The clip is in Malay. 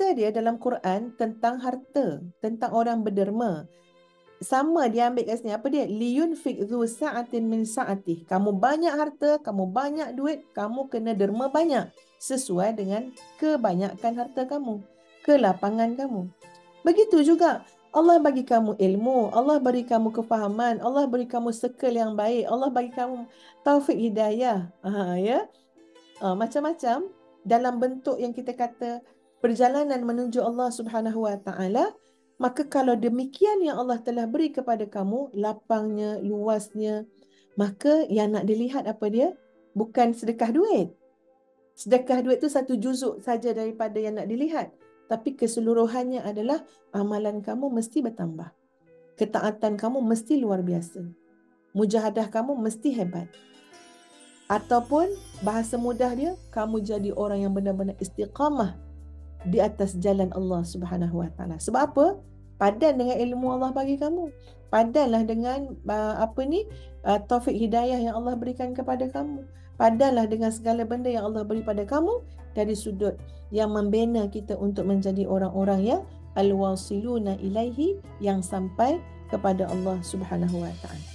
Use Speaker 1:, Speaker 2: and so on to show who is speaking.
Speaker 1: cerita dia dalam Quran tentang harta, tentang orang berderma. Sama dia ambil kat sini. Apa dia? Liyunfik dhu sa'atin min sa'atih. Kamu banyak harta, kamu banyak duit, kamu kena derma banyak. Sesuai dengan kebanyakan harta kamu, kelapangan kamu. Begitu juga Allah bagi kamu ilmu, Allah beri kamu kefahaman, Allah beri kamu circle yang baik, Allah bagi kamu taufik hidayah. Ya. Macam-macam dalam bentuk yang kita kata perjalanan menuju Allah Subhanahu Wa Taala. Maka kalau demikian yang Allah telah beri kepada kamu, lapangnya, luasnya, maka yang nak dilihat apa dia? Bukan sedekah duit. Sedekah duit itu satu juzuk saja daripada yang nak dilihat. Tapi keseluruhannya adalah amalan kamu mesti bertambah. Ketaatan kamu mesti luar biasa. Mujahadah kamu mesti hebat. Ataupun bahasa mudah dia, kamu jadi orang yang benar-benar istiqamah di atas jalan Allah Subhanahu Wa Taala. Sebab apa? Padan dengan ilmu Allah bagi kamu. Padanlah dengan taufik hidayah yang Allah berikan kepada kamu. Padanlah dengan segala benda yang Allah beri pada kamu dari sudut yang membina kita untuk menjadi orang-orang yang al-wasiluna ilaihi, yang sampai kepada Allah Subhanahu Wa Taala.